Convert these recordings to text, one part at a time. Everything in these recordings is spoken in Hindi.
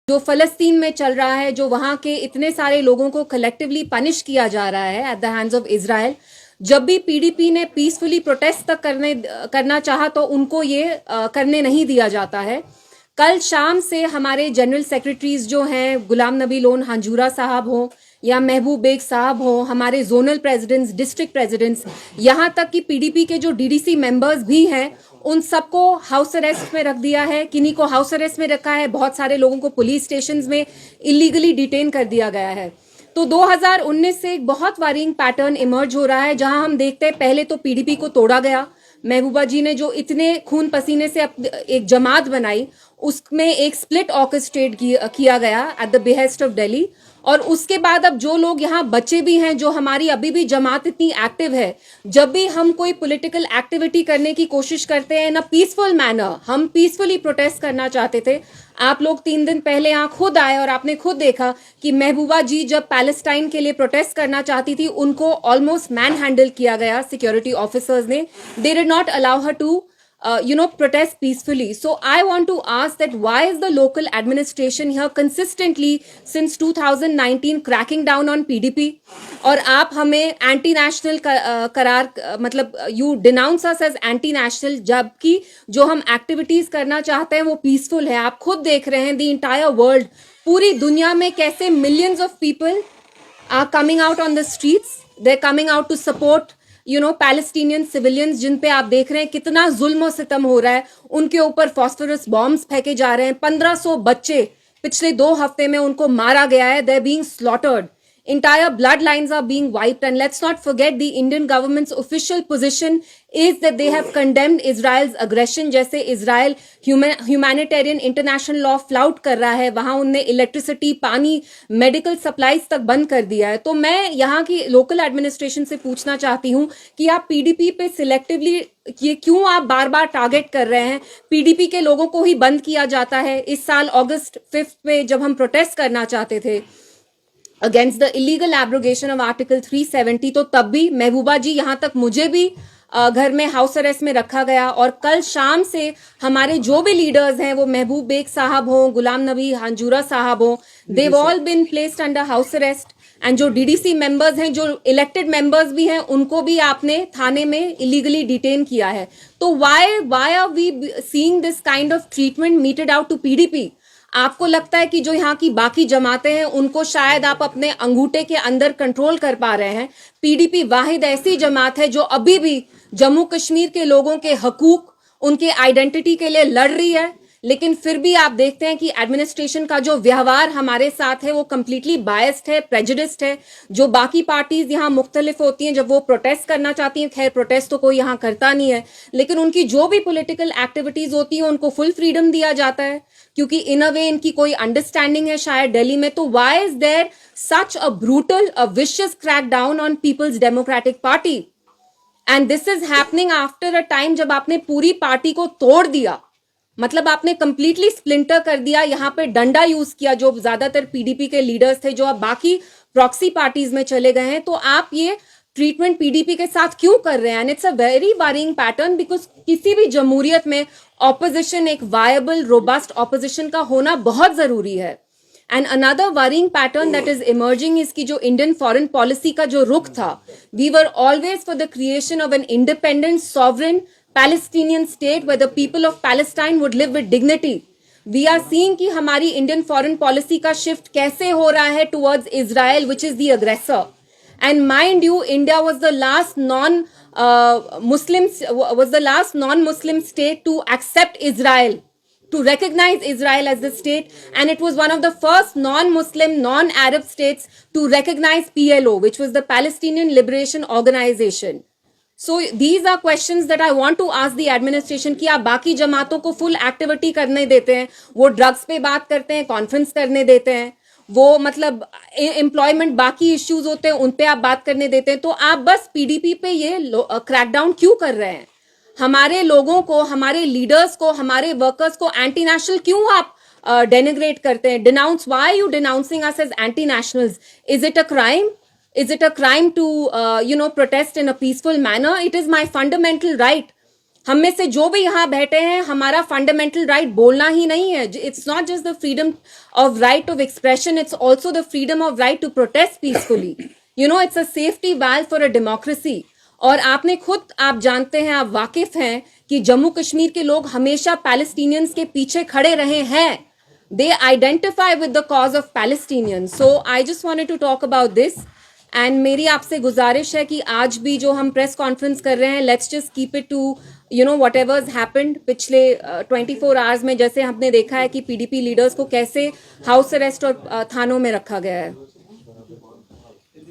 जो फलस्तीन में चल रहा है, जो वहां के इतने सारे लोगों को कलेक्टिवली पनिश किया जा रहा है at the hands of Israel. जब भी पीडीपी ने पीसफुली प्रोटेस्ट तक करना चाहा तो उनको ये करने नहीं दिया जाता है। कल शाम से हमारे जनरल सेक्रेटरीज जो हैं, गुलाम नबी लोन हंजूरा साहब हो या महबूब बेग साहब हो, हमारे जोनल प्रेसिडेंट्स, डिस्ट्रिक्ट प्रेसिडेंट्स, यहाँ तक कि पीडीपी के जो डीडीसी मेंबर्स भी हैं, उन सबको हाउस अरेस्ट में रख दिया है। किन्हीं को हाउस अरेस्ट में रखा है, बहुत सारे लोगों को पुलिस स्टेशंस में इलीगली डिटेन कर दिया गया है। तो 2019 से एक बहुत वारिंग पैटर्न इमर्ज हो रहा है, जहां हम देखते हैं पहले तो पीडीपी को तोड़ा गया। महबूबा जी ने जो इतने खून पसीने से एक जमात बनाई, उसमें एक स्प्लिट ऑर्केस्ट्रेट किया गया at the behest of Delhi. और उसके बाद अब जो लोग यहाँ बचे भी हैं, जो हमारी अभी भी जमात इतनी एक्टिव है, जब भी हम कोई पॉलिटिकल एक्टिविटी करने की कोशिश करते हैं इन अ पीसफुल मैनर, हम पीसफुली प्रोटेस्ट करना चाहते थे। आप लोग 3 दिन पहले यहाँ खुद आए और आपने खुद देखा कि महबूबा जी जब पैलेस्टाइन के लिए प्रोटेस्ट करना चाहती थी, उनको ऑलमोस्ट मैन हैंडल किया गया सिक्योरिटी ऑफिसर्स ने। They did not allow her to protest peacefully. So I want to ask that why is the local administration here consistently since 2019 cracking down on PDP? और आप हमें एंटी नेशनल करार मतलब you denounce us as anti national, जबकि जो हम एक्टिविटीज करना चाहते हैं वो पीसफुल है। आप खुद देख रहे हैं द इंटायर वर्ल्ड, पूरी दुनिया में कैसे millions of people are coming out on the streets, they are coming out to support Palestinian civilians, जिन पे आप देख रहे हैं कितना जुल्म और सितम हो रहा है। उनके ऊपर फॉस्फोरस बॉम्ब्स फेंके जा रहे हैं। 1500 बच्चे पिछले 2 हफ्ते में उनको मारा गया है। They are being slaughtered, entire bloodlines are being wiped. And let's not forget the Indian government's official position is that they have condemned Israel's aggression. जैसे Israel humanitarian international law flout कर रहा है, वहां उनने इलेक्ट्रिसिटी, पानी, मेडिकल सप्लाईज तक बंद कर दिया है। तो मैं यहाँ की लोकल एडमिनिस्ट्रेशन से पूछना चाहती हूँ कि आप पीडीपी पे सिलेक्टिवली ये क्यों आप बार बार टारगेट कर रहे हैं? पीडीपी के लोगों को ही बंद किया जाता है। इस साल अगस्त 5 पे जब हम प्रोटेस्ट करना चाहते थे against the illegal abrogation of article 370, तो तब भी महबूबा जी, यहाँ तक मुझे भी घर में हाउस अरेस्ट में रखा गया। और कल शाम से हमारे जो भी लीडर्स हैं, वो महबूब बेग साहब हो, गुलाम नबी हंजूरा साहब हो, they've all been placed under house arrest. And जो डीडीसी मेंबर्स हैं, जो इलेक्टेड मेंबर्स भी हैं, उनको भी आपने थाने में इलीगली डिटेन किया है। तो why are we seeing this kind of treatment meted out to PDP? आपको लगता है कि जो यहाँ की बाकी जमातें हैं उनको शायद आप अपने अंगूठे के अंदर कंट्रोल कर पा रहे हैं? पीडीपी वाहिद ऐसी जमात है जो अभी भी जम्मू कश्मीर के लोगों के हकूक, उनके आइडेंटिटी के लिए लड़ रही है। लेकिन फिर भी आप देखते हैं कि एडमिनिस्ट्रेशन का जो व्यवहार हमारे साथ है वो कंप्लीटली बायस्ड है, प्रेजुडिस्ड है। जो बाकी पार्टीज यहाँ मुख्तलिफ होती हैं, जब वो प्रोटेस्ट करना चाहती हैं, खैर प्रोटेस्ट तो कोई यहाँ करता नहीं है, लेकिन उनकी जो भी पॉलिटिकल एक्टिविटीज होती हैं उनको फुल फ्रीडम दिया जाता है, क्योंकि इन अ वे इनकी कोई अंडरस्टैंडिंग है शायद दिल्ली में। तो why is there such a brutal, a vicious crackdown on Peoples Democratic Party? And this is happening after a time जब आपने पूरी पार्टी को तोड़ दिया, मतलब आपने कंप्लीटली स्प्लिंटर कर दिया। यहाँ पे डंडा यूज किया, जो ज्यादातर पीडीपी के लीडर्स थे, जो अब बाकी प्रॉक्सी पार्टीज में चले गए हैं। तो आप ये ट्रीटमेंट पीडीपी के साथ क्यों कर रहे हैं? And it's a very worrying pattern, because किसी भी जमहूरियत में ऑपोजिशन, एक वायबल रोबस्ट ऑपोजिशन का होना बहुत जरूरी है। And another worrying pattern that is emerging is की जो इंडियन फॉरेन पॉलिसी का जो रुख था, we were always for the creation of an independent sovereign Palestinian state where the people of Palestine would live with dignity. We are seeing कि हमारी इंडियन फॉरेन पॉलिसी का शिफ्ट कैसे हो रहा है towards Israel, which is the aggressor. And mind you, India was the last non-Muslim state to accept Israel, to recognize Israel as the state, and it was one of the first non-Muslim, non-Arab states to recognize PLO, which was the Palestinian Liberation Organization. So these are questions that I want to ask the administration कि आप बाकी जमातों को फुल एक्टिविटी करने देते हैं, वो ड्रग्स पे बात करते हैं, कॉन्फ्रेंस करने देते हैं, वो मतलब एम्प्लॉयमेंट, बाकी इश्यूज होते हैं उन पे आप बात करने देते हैं, तो आप बस पीडीपी पे ये क्रैकडाउन क्यों कर रहे हैं? हमारे लोगों को, हमारे लीडर्स को, हमारे वर्कर्स को एंटी नेशनल क्यों आप डेनिग्रेट करते हैं? Denounce, why are you denouncing us as anti nationals? Is it a crime? Is it a crime to protest in a peaceful manner? It is my fundamental right. हम में से जो भी यहाँ बैठे हैं, हमारा फंडामेंटल राइट बोलना ही नहीं है. It's not just the freedom of right of expression, it's also the freedom of right to protest peacefully. It's a safety valve for a democracy. और आपने खुद, आप जानते हैं, आप वाकिफ हैं कि जम्मू कश्मीर के लोग हमेशा पैलेस्टीनियंस के पीछे खड़े रहे हैं. They identify with the cause of Palestinians. So I just wanted to talk about this. And मेरी आपसे गुजारिश है कि आज भी जो हम प्रेस कॉन्फ्रेंस कर रहे हैं, let's just keep it to whatever's happened पिछले 24 आवर्स में. जैसे हमने देखा है कि पीडीपी लीडर्स को कैसे हाउस अरेस्ट और थानों में रखा गया है.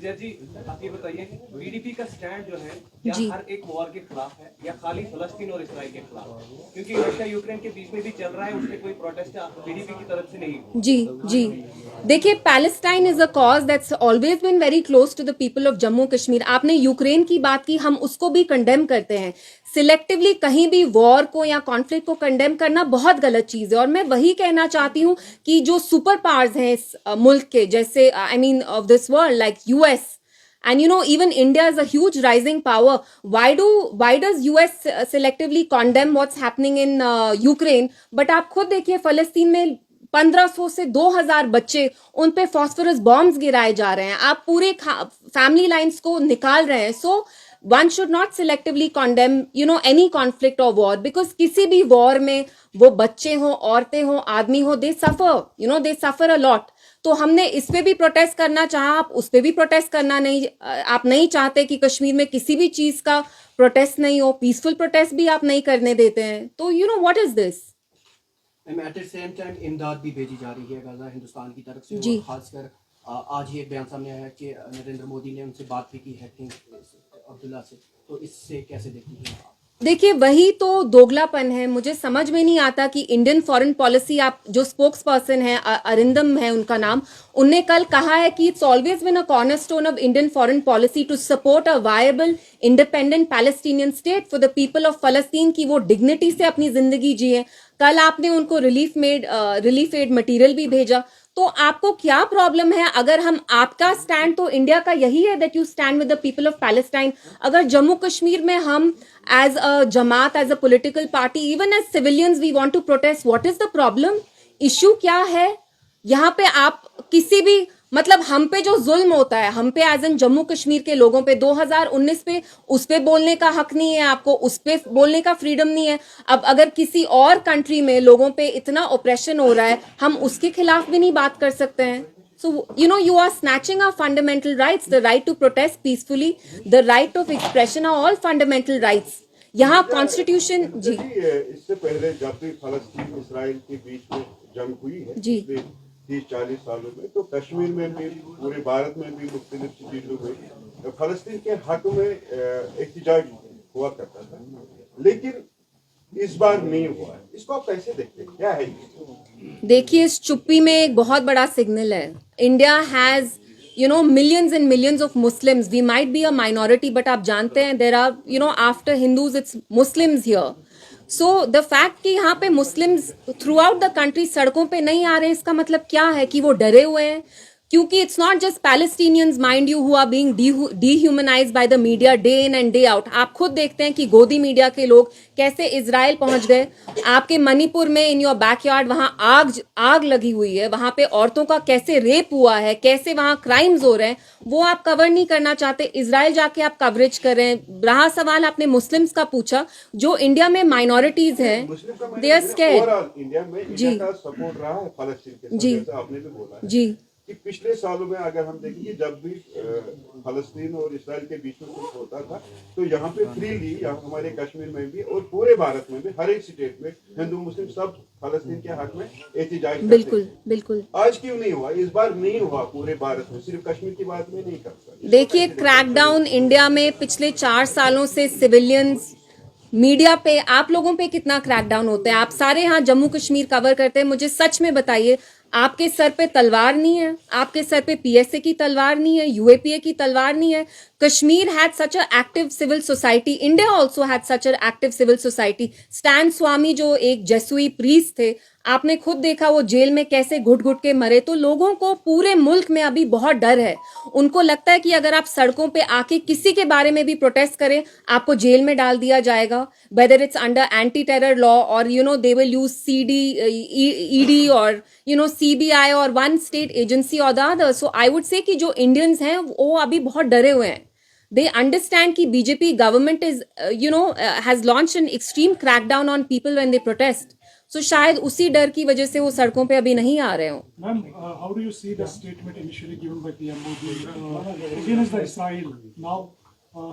जी, आप ये बताइए पीडीपी का स्टैंड जो है क्या हर एक वॉर के खिलाफ है या खाली फलस्तीन और इसराइल के खिलाफ? क्योंकि रशिया यूक्रेन के बीच में भी चल रहा है, उसमें कोई प्रोटेस्ट पीडीपी की तरफ से नहीं. जी देखिए, Palestine is a cause that's always been very close to the people of Jammu Kashmir. आपने यूक्रेन की बात की, हम उसको भी कंडेम करते हैं. सिलेक्टिवली कहीं भी वॉर को या कॉन्फ्लिक्ट को कंडेम करना बहुत गलत चीज है. और मैं वही कहना चाहती हूं कि जो सुपर पावर्स हैं इस मुल्क के, जैसे I mean of this world, like US, and even India is a huge rising power. Why does US selectively condemn what's happening in Ukraine? But आप खुद देखिए, फलस्तीन में 1500 से 2000 बच्चे, उन पे फॉस्फोरस बॉम्ब्स गिराए जा रहे हैं. आप पूरे फैमिली लाइन्स को निकाल रहे हैं. सो one should not selectively condemn any conflict or war, because किसी भी वॉर में वो बच्चे हो, औरतें हो, आदमी हो, they suffer a lot. तो हमने इस पे भी प्रोटेस्ट करना चाहा, आप उस पे भी प्रोटेस्ट करना नहीं, आप नहीं चाहते कि कश्मीर में किसी भी चीज का प्रोटेस्ट नहीं हो, पीसफुल प्रोटेस्ट भी आप नहीं करने देते हैं. तो what is this? At the same time इमदाद भी भेजी जा रही है गाजा हिंदुस्तान की तरफ से. जी. खासकर आज ही एक बयान सामने आया कि नरेंद्र मोदी ने उनसे बात भी की है अब्दुल्ला से. तो इससे कैसे देखती हैं आप? देखिए, वही तो दोगलापन है. मुझे समझ में नहीं आता कि इंडियन फॉरेन पॉलिसी, आप जो स्पोक्स पर्सन है, अरिंदम है उनका नाम, उनने कल कहा है कि it's always been a cornerstone of Indian foreign policy to support a viable independent Palestinian state for the people of फलस्तीन, की वो डिग्निटी से अपनी जिंदगी जिए. कल आपने उनको रिलीफ एड मटेरियल भी भेजा. तो आपको क्या प्रॉब्लम है? अगर हम, आपका स्टैंड तो इंडिया का यही है that you stand with the people of Palestine. अगर जम्मू कश्मीर में हम as a Jamaat, as a political party, even as civilians we want to protest, what is the problem? Issue क्या है यहाँ पे? आप किसी भी, मतलब हम पे जो जुल्म होता है, हम पे एज एन जम्मू कश्मीर के लोगों पे 2019 पे, उस पे बोलने का हक नहीं है आपको, उस पे बोलने का फ्रीडम नहीं है. अब अगर किसी और कंट्री में लोगों पे इतना ऑपरेशन हो रहा है, हम उसके खिलाफ भी नहीं बात कर सकते हैं. So, you are snatching our fundamental rights, the right to protest peacefully, the right of expression are all fundamental rights. यहाँ कॉन्स्टिट्यूशन. जी, इससे पहले जब भी फलस्तीन इजराइल के बीच में जंग हुई है, जी, 30-40 सालों में, तो कश्मीर में भी, पूरे भारत में भी मुख्तलिफ चीजों हुई. फलस्तीन के हक में एहतजाज हुआ करता था, लेकिन इस बार नहीं हुआ है. इसको आप कैसे देखते हैं? क्या है? देखिए, इस चुप्पी में एक बहुत बड़ा सिग्नल है. India has millions and millions of Muslims. We might be a minority, but आप जानते हैं there are after Hindus it's Muslims here. So the fact कि यहाँ पे Muslims throughout the country सड़कों पे नहीं आ रहे हैं, इसका मतलब क्या है? कि वो डरे हुए हैं. क्योंकि it's not just Palestinians, mind you, who are being dehumanised by the media day in and day out. आप खुद देखते हैं कि गोदी मीडिया के लोग कैसे इजराइल पहुंच गए. आपके मणिपुर में इन योर बैकयार्ड वहां आग लगी हुई है, वहां पे औरतों का कैसे रेप हुआ है, कैसे वहां क्राइम्स हो रहे हैं, वो आप कवर नहीं करना चाहते. इजराइल जाके आप कवरेज कर रहे हैं. रहा सवाल आपने मुस्लिम्स का पूछा, जो इंडिया में माइनॉरिटीज हैं, दे आर स्कैर्ड. इंडिया में जी, का सपोर्ट रहा है फलस्तीन के साथ, जी, जैसे आपने भी बोला है. जी, कि पिछले सालों में अगर हम देखेंगे, जब भी फलस्तीन और इस्राइल के बीच में कुछ होता था, तो यहाँ पे फ्रीली, यहाँ हमारे कश्मीर में भी और पूरे भारत में भी, हर एक स्टेट में हिंदू मुस्लिम सब फलस्तीन के हक में एहतजाज करते. बिल्कुल बिल्कुल. आज क्यों नहीं हुआ? इस बार नहीं हुआ पूरे भारत में, सिर्फ कश्मीर की बात में नहीं करता. देखिए, क्रैकडाउन इंडिया में पिछले 4 सालों से सिविलियंस, मीडिया पे, आप लोगों पे कितना क्रैकडाउन होता है? आप सारे यहाँ जम्मू कश्मीर कवर करते हैं. मुझे सच में बताइए, आपके सर पे तलवार नहीं है? आपके सर पे पीएसए की तलवार नहीं है? यूएपीए की तलवार नहीं है? Kashmir had such an active civil society. India also had such an active civil society. Stan Swami जो एक जसुई प्रीस्ट थे, आपने खुद देखा वो जेल में कैसे घुट घुट के मरे. तो लोगों को पूरे मुल्क में अभी बहुत डर है. उनको लगता है कि अगर आप सड़कों पे आके किसी के बारे में भी प्रोटेस्ट करें, आपको जेल में डाल दिया जाएगा. Whether it's under anti-terror law or they will use ED or CBI or one state agency or the other. So I would say कि जो Indians हैं वो अभी बहुत डरे हुए हैं. They understand कि BJP government is has launched an extreme crackdown on people when they protest. So शायद उसी डर की वजह से वो सड़कों पे अभी नहीं आ रहे हो. Ma'am, how do you see the statement initially given by PM Modi against the Israel? Now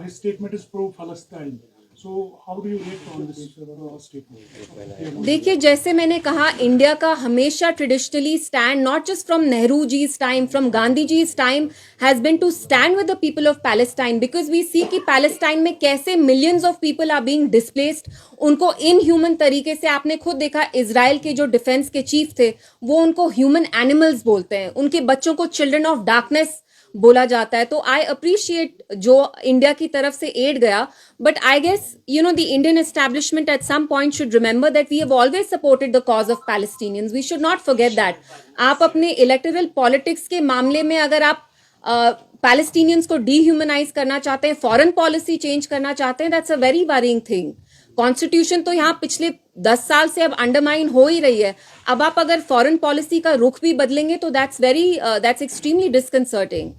his statement is pro-Palestine. So how do you react on this statement? देखिए, जैसे मैंने कहा, इंडिया का हमेशा traditionally stand, not just from Nehru जी's टाइम, फ्रॉम गांधी जी's time, has been to stand with the people of Palestine, because we see कि पैलेस्टाइन में कैसे millions of people are being displaced. उनको इनह्यूमन तरीके से, आपने खुद देखा इजराइल के जो डिफेंस के चीफ थे वो उनको ह्यूमन एनिमल्स बोलते हैं. उनके बच्चों को चिल्ड्रन ऑफ डार्कनेस बोला जाता है. तो आई अप्रिशिएट जो इंडिया की तरफ से एड गया, but I guess the Indian establishment at some point should remember that we have always supported the cause of Palestinians. We should not forget that. आप अपने इलेक्टोरल पॉलिटिक्स के मामले में अगर आप पैलेस्टीनियंस को डीह्यूमनाइज करना चाहते हैं, फॉरेन पॉलिसी चेंज करना चाहते हैं, that's a very worrying thing. Constitution तो यहाँ पिछले 10 साल से अब अंडरमाइन हो ही रही है. अब आप अगर फॉरेन पॉलिसी का रुख भी बदलेंगे तो दैट्स एक्सट्रीमली डिस्कंसर्टिंग.